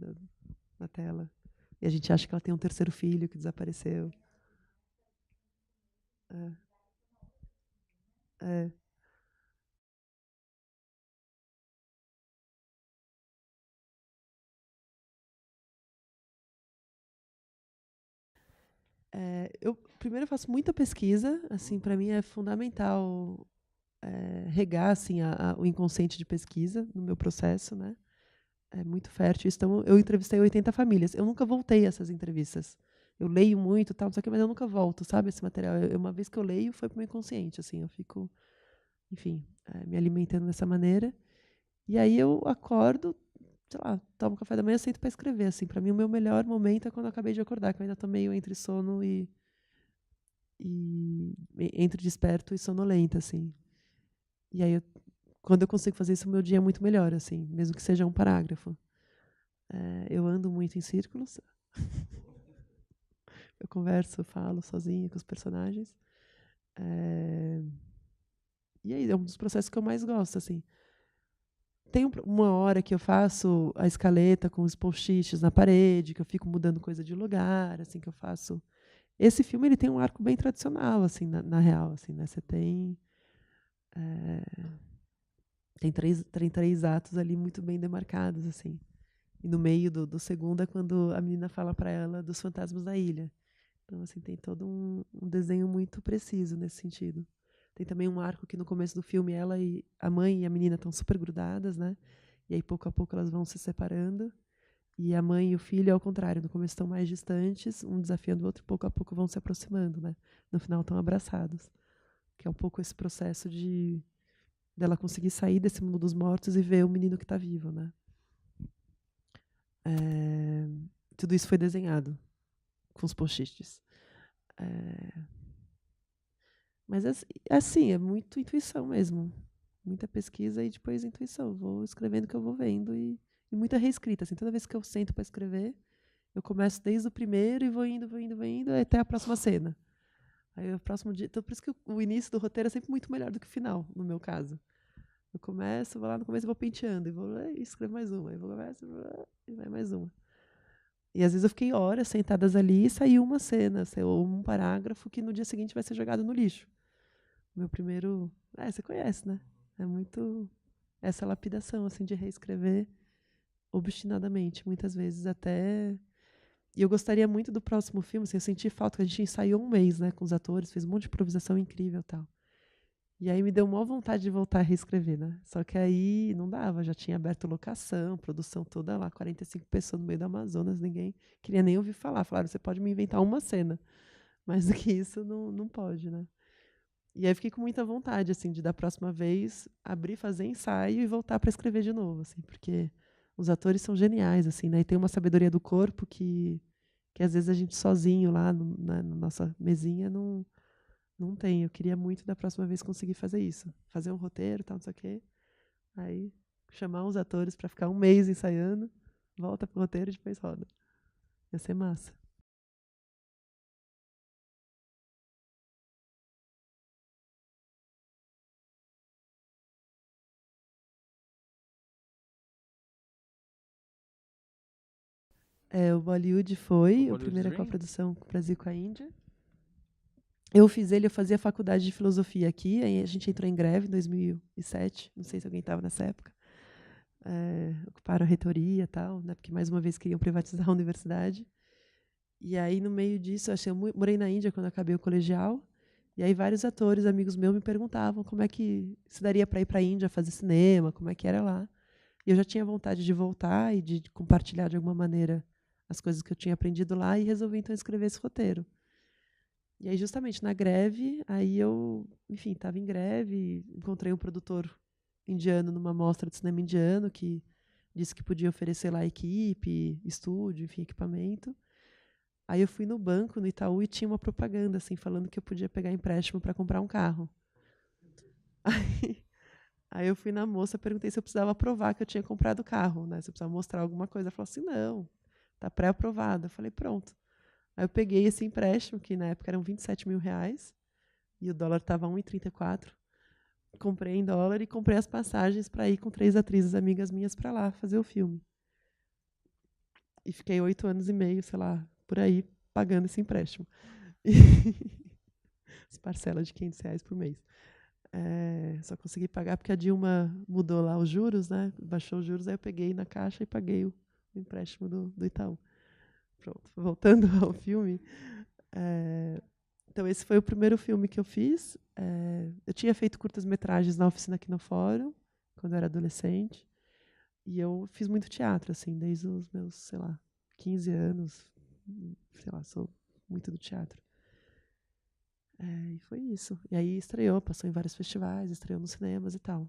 da tela. E a gente acha que ela tem um terceiro filho que desapareceu. É. É. Eu primeiro eu faço muita pesquisa, assim, para mim é fundamental regar assim o inconsciente de pesquisa no meu processo, né? É muito fértil. Então, eu entrevistei 80 famílias. Eu nunca voltei a essas entrevistas. Eu leio muito, tal, não sei o que, mas eu nunca volto, sabe, esse material. Uma vez que eu leio, foi para o meu inconsciente, assim, eu fico, enfim, me alimentando dessa maneira. E aí eu acordo, sei lá, tomo café da manhã, sento para escrever, assim. Para mim, o meu melhor momento é quando eu acabei de acordar, que eu ainda estou meio entre sono e entre desperto e sonolenta, assim. E aí, quando eu consigo fazer isso, o meu dia é muito melhor, assim, mesmo que seja um parágrafo. Eu ando muito em círculos. Eu converso, falo sozinha com os personagens. E aí, é um dos processos que eu mais gosto, assim. Tem uma hora que eu faço a escaleta com os post-its na parede, que eu fico mudando coisa de lugar, assim, que eu faço. Esse filme ele tem um arco bem tradicional, assim, na real, assim, né? Você tem três atos ali muito bem demarcados, assim. E no meio do segundo é quando a menina fala para ela dos fantasmas da ilha. Então, assim, tem todo um desenho muito preciso nesse sentido. Tem também um arco que no começo do filme ela e a mãe e a menina estão super grudadas, né? E aí pouco a pouco elas vão se separando. E a mãe e o filho, ao contrário, no começo estão mais distantes, um desafiando o outro, e pouco a pouco vão se aproximando, né? No final estão abraçados. Que é um pouco esse processo dela conseguir sair desse mundo dos mortos e ver o menino que está vivo, né? Tudo isso foi desenhado com os post-its. Mas assim, é muito intuição mesmo. Muita pesquisa e depois intuição. Vou escrevendo o que eu vou vendo e muita reescrita. Assim, toda vez que eu sento para escrever, eu começo desde o primeiro e vou indo até a próxima cena. Aí o próximo dia. Então, por isso que o início do roteiro é sempre muito melhor do que o final, no meu caso. Eu começo, vou lá no começo e vou penteando. E vou lá e escrevo mais uma. Aí vou começo, e vai mais uma. E às vezes eu fiquei horas sentadas ali e saiu uma cena, ou um parágrafo que no dia seguinte vai ser jogado no lixo. Meu primeiro. Você conhece, né? É muito essa lapidação, assim, de reescrever obstinadamente, muitas vezes até. E eu gostaria muito do próximo filme, assim, eu senti falta, que a gente ensaiou um mês, né, com os atores, fez um monte de improvisação incrível e tal. E aí me deu maior vontade de voltar a reescrever, né? Só que aí não dava, já tinha aberto locação, produção toda lá, 45 pessoas no meio do Amazonas, ninguém queria nem ouvir falar. Falaram, você pode me inventar uma cena, mas do que isso não pode, né? E aí fiquei com muita vontade, assim, de da próxima vez abrir, fazer ensaio e voltar para escrever de novo, assim, porque os atores são geniais, assim, né? E tem uma sabedoria do corpo que às vezes a gente sozinho lá na nossa mesinha não tem. Eu queria muito da próxima vez conseguir fazer isso, fazer um roteiro, tal, não sei o quê. Aí chamar uns atores para ficar um mês ensaiando, volta pro roteiro e depois roda. Ia ser massa. O Bollywood foi a Bollywood primeira Dream? coprodução com o Brasil com a Índia. Eu fazia faculdade de filosofia aqui, aí a gente entrou em greve em 2007, não sei se alguém estava nessa época. Ocuparam a reitoria e tal, né, porque mais uma vez queriam privatizar a universidade. E aí, no meio disso, eu morei na Índia quando acabei o colegial, e aí vários atores, amigos meus, me perguntavam como é que se daria para ir para a Índia fazer cinema, como é que era lá. E eu já tinha vontade de voltar e de compartilhar de alguma maneira as coisas que eu tinha aprendido lá, e resolvi então escrever esse roteiro. E aí, justamente na greve, aí eu, enfim, estava em greve, encontrei um produtor indiano numa mostra de cinema indiano que disse que podia oferecer lá equipe, estúdio, enfim, equipamento. Aí eu fui no banco, no Itaú, e tinha uma propaganda, assim, falando que eu podia pegar empréstimo para comprar um carro. Aí eu fui na moça, perguntei se eu precisava provar que eu tinha comprado o carro, né? Se eu precisava mostrar alguma coisa. Ela falou assim, não, tá pré-aprovado. Eu falei, pronto. Aí eu peguei esse empréstimo, que na época eram 27 mil reais, e o dólar estava 1,34. Comprei em dólar e comprei as passagens para ir com 3 atrizes amigas minhas para lá fazer o filme. E fiquei 8 anos e meio, sei lá, por aí, pagando esse empréstimo. As parcelas de R$ 500 por mês. Só consegui pagar porque a Dilma mudou lá os juros, né? Baixou os juros, aí eu peguei na caixa e paguei o empréstimo do Itaú. Pronto, voltando ao filme. Então, esse foi o primeiro filme que eu fiz. Eu tinha feito curtas-metragens na oficina aqui no Fórum, quando eu era adolescente. E eu fiz muito teatro, assim, desde os meus, sei lá, 15 anos. Sei lá, sou muito do teatro. E foi isso. E aí estreou, passou em vários festivais, estreou nos cinemas e tal.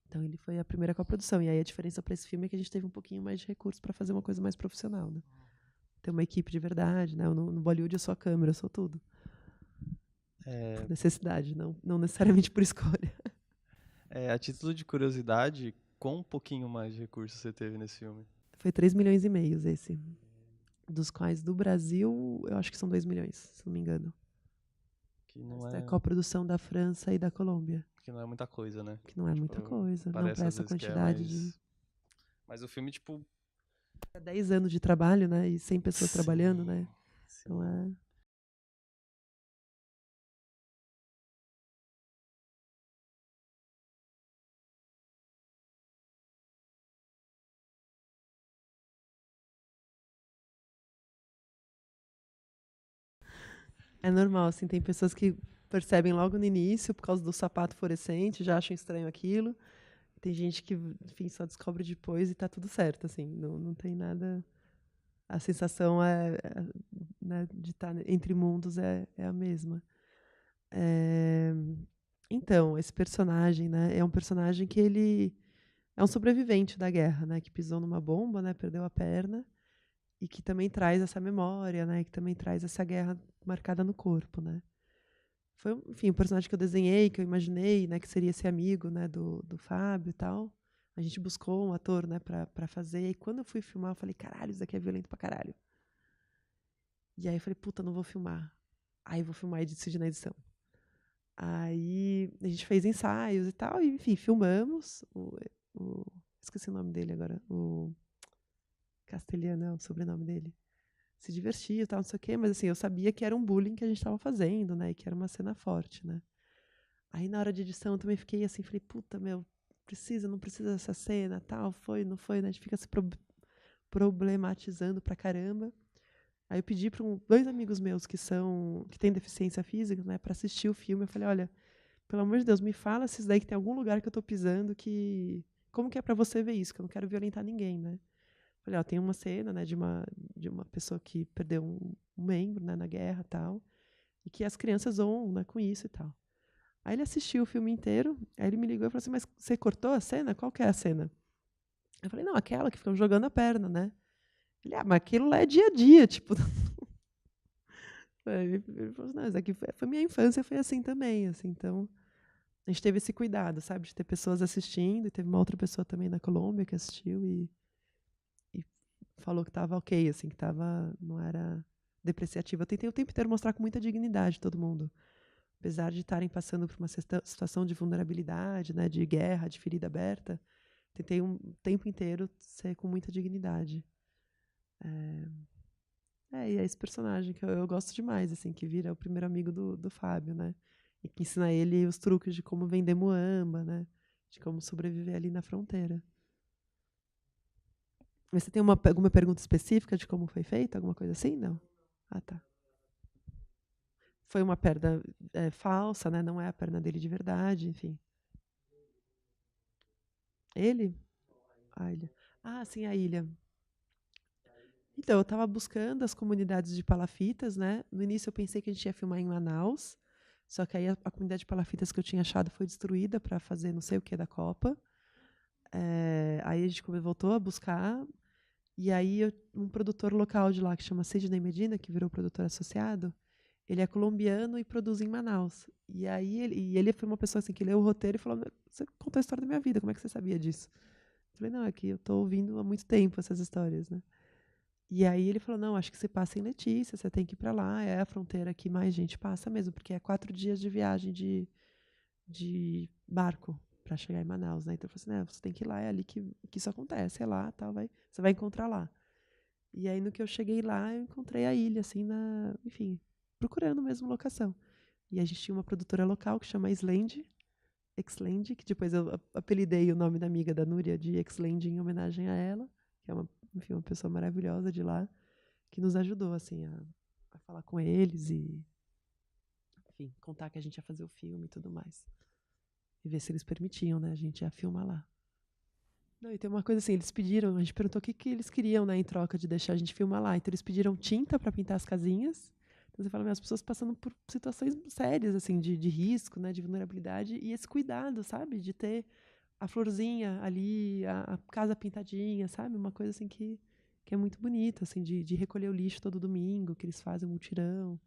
Então ele foi a primeira coprodução. E aí a diferença para esse filme é que a gente teve um pouquinho mais de recursos para fazer uma coisa mais profissional, né? Ter uma equipe de verdade, né? No Bollywood eu sou a câmera, eu sou tudo. Por necessidade, não necessariamente por escolha. A título de curiosidade, quão um pouquinho mais de recursos você teve nesse filme? Foi 3,5 milhões esse. Dos quais do Brasil, eu acho que são 2 milhões, se não me engano. Que não Essa é é, a coprodução da França e da Colômbia. que não é muita coisa, né? Que não é muita coisa, não Parece para às essa vezes que é, quantidade de... Mas o filme, tipo... 10 anos de trabalho, né? E 100 pessoas Sim, trabalhando, né? sim. Então é... É normal, assim, tem pessoas que percebem logo no início, por causa do sapato fluorescente, já acham estranho aquilo. Tem gente que, enfim, só descobre depois e tá tudo certo, assim, não tem nada... A sensação né, de estar entre mundos é a mesma. Então, esse personagem, né, é um personagem que ele é um sobrevivente da guerra, né, que pisou numa bomba, né, perdeu a perna, e que também traz essa memória, né, que também traz essa guerra marcada no corpo, né. Foi, enfim, um personagem que eu desenhei, que eu imaginei, né, que seria esse amigo, né, do Fábio e tal. A gente buscou um ator, né, pra fazer, e quando eu fui filmar, eu falei, caralho, isso daqui é violento pra caralho. E aí eu falei, puta, não vou filmar. Aí eu vou filmar e decidir na edição. Aí a gente fez ensaios e tal, e enfim, filmamos. Esqueci o nome dele agora. O Castelhano é o sobrenome dele. Se divertia e tal, não sei o quê, mas assim, eu sabia que era um bullying que a gente estava fazendo, né? E que era uma cena forte, né? Aí na hora de edição eu também fiquei assim, falei, puta, meu, não precisa dessa cena, tal, foi, não foi, né? A gente fica se problematizando pra caramba. Aí eu pedi para 2 amigos meus que têm deficiência física, né, para assistir o filme. Eu falei, olha, pelo amor de Deus, me fala se isso daí que tem algum lugar que eu tô pisando como que é para você ver isso, que eu não quero violentar ninguém, né? Falei, ó, tem uma cena, né, de uma pessoa que perdeu um membro, né, na guerra, e tal, e que as crianças zoam, né, com isso e tal. Aí ele assistiu o filme inteiro, aí ele me ligou e falou assim, mas você cortou a cena? Qual que é a cena? Eu falei, não, aquela que ficam jogando a perna, né? Ele, mas aquilo lá é dia a dia, tipo... Ele falou assim, não, isso aqui foi minha infância, foi assim também, assim, então a gente teve esse cuidado, sabe, de ter pessoas assistindo, e teve uma outra pessoa também na Colômbia que assistiu e falou que estava ok, assim, que não era depreciativo. Eu tentei o tempo inteiro mostrar com muita dignidade todo mundo, apesar de estarem passando por uma situação de vulnerabilidade, né, de guerra, de ferida aberta, tentei o tempo inteiro ser com muita dignidade. E é esse personagem que eu gosto demais, assim, que vira o primeiro amigo do Fábio, né? E que ensina ele os truques de como vender muamba, né? De como sobreviver ali na fronteira. Mas você tem alguma pergunta específica de como foi feito? Alguma coisa assim? Não? Ah, tá. Foi uma perna falsa, né? Não é a perna dele de verdade, enfim. Ele? A ilha. Ah, sim, a ilha. Então, eu estava buscando as comunidades de palafitas, né? No início eu pensei que a gente ia filmar em Manaus, só que aí a comunidade de palafitas que eu tinha achado foi destruída para fazer não sei o que da Copa. Aí a gente voltou a buscar, e aí um produtor local de lá, que chama Sidney Medina, que virou produtor associado, ele é colombiano e produz em Manaus. E aí ele foi uma pessoa assim, que leu o roteiro e falou: você contou a história da minha vida, como é que você sabia disso? Eu falei: não, é que eu estou ouvindo há muito tempo essas histórias, né? E aí ele falou: não, acho que você passa em Letícia, você tem que ir para lá, é a fronteira que mais gente passa mesmo, porque é 4 dias de viagem de barco para chegar em Manaus, né? Então eu falei assim: você tem que ir lá, é ali que isso acontece, é lá, tal, você vai encontrar lá. E aí no que eu cheguei lá, eu encontrei a ilha, assim, enfim, procurando mesmo locação. E a gente tinha uma produtora local que chama Xland, que depois eu apelidei o nome da amiga da Núria de Xland em homenagem a ela, que é enfim, uma pessoa maravilhosa de lá, que nos ajudou, assim, a falar com eles e, enfim, contar que a gente ia fazer o filme e tudo mais. E ver se eles permitiam, né, a gente ia filmar lá. Não, e tem uma coisa assim, eles pediram, a gente perguntou o que eles queriam, né, em troca de deixar a gente filmar lá. Então eles pediram tinta para pintar as casinhas. Então você fala, as pessoas passando por situações sérias, assim, de risco, né, de vulnerabilidade, e esse cuidado, sabe, de ter a florzinha ali, a casa pintadinha, sabe, uma coisa assim que é muito bonita, assim, de recolher o lixo todo domingo, que eles fazem um mutirão.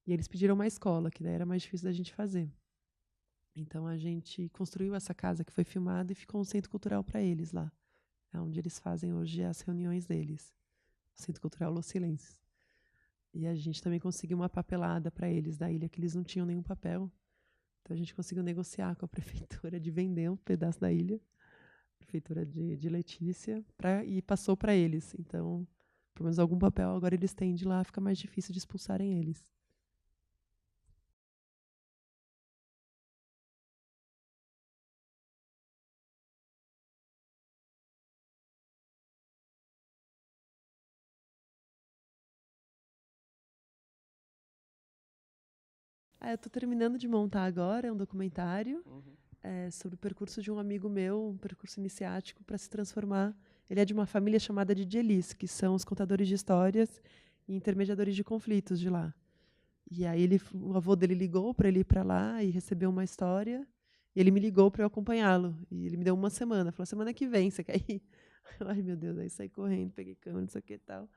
E eles pediram uma escola, que daí era mais difícil da gente fazer. Então a gente construiu essa casa que foi filmada e ficou um centro cultural para eles lá. É onde eles fazem hoje as reuniões deles. O Centro Cultural Los Silêncios. E a gente também conseguiu uma papelada para eles da ilha, que eles não tinham nenhum papel. Então a gente conseguiu negociar com a prefeitura de vender um pedaço da ilha, prefeitura de Letícia, e passou para eles. Então, pelo menos algum papel agora eles têm de lá, fica mais difícil de expulsarem eles. Eu estou terminando de montar agora, é um documentário sobre o percurso de um amigo meu, um percurso iniciático para se transformar. Ele é de uma família chamada de Dielis, que são os contadores de histórias e intermediadores de conflitos de lá. E aí o avô dele ligou para ele ir para lá e recebeu uma história. E ele me ligou para eu acompanhá-lo. E ele me deu uma semana. Falou: semana que vem, você quer ir? Ai, meu Deus, aí saí correndo, peguei câmera, não sei o que e tal.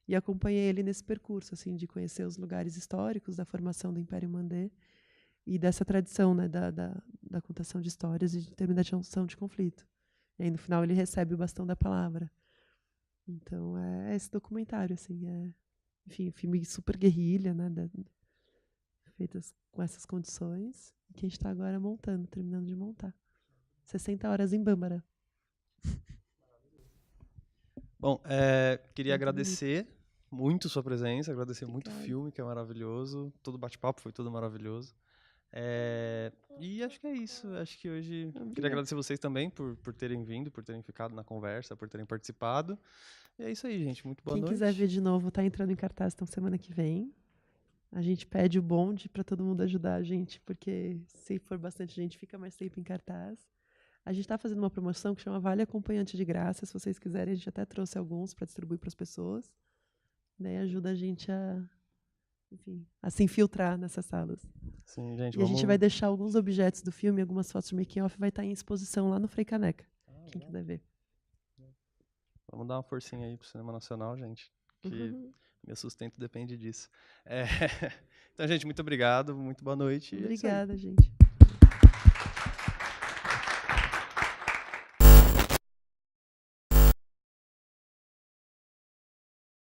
E acompanhei ele nesse percurso, assim, de conhecer os lugares históricos da formação do Império Mandê e dessa tradição, né, da contação de histórias e de intermediação de conflito. E aí, no final, ele recebe o bastão da palavra. Então, é esse documentário, assim, enfim, filme super guerrilha, né, feitas com essas condições, que a gente está agora montando, terminando de montar. 60 horas em Bambara. Bom, queria Muito agradecer muito sua presença, agradecer muito o Obrigada. filme, que é maravilhoso. Todo o bate-papo foi tudo maravilhoso. E acho que é isso. Acho que hoje Obrigada. queria agradecer vocês também por terem vindo, por terem ficado na conversa, por terem participado. E é isso aí, gente. Muito boa Quem noite. quiser ver de novo, tá entrando em cartaz então semana que vem. A gente pede o bonde para todo mundo ajudar a gente, porque se for bastante gente, fica mais tempo em cartaz. A gente está fazendo uma promoção que chama Vale Acompanhante de Graça. Se vocês quiserem, a gente até trouxe alguns para distribuir para as pessoas. Daí ajuda a gente enfim, a se infiltrar nessas salas. Sim, gente, E a gente vai deixar alguns objetos do filme, algumas fotos de making-off, vai estar em exposição lá no Frei Caneca. Quem quiser ver. Vamos dar uma forcinha aí pro cinema nacional, gente. Que meu sustento depende disso. Então, gente, muito obrigado, muito boa noite. E é isso aí. Obrigada, gente.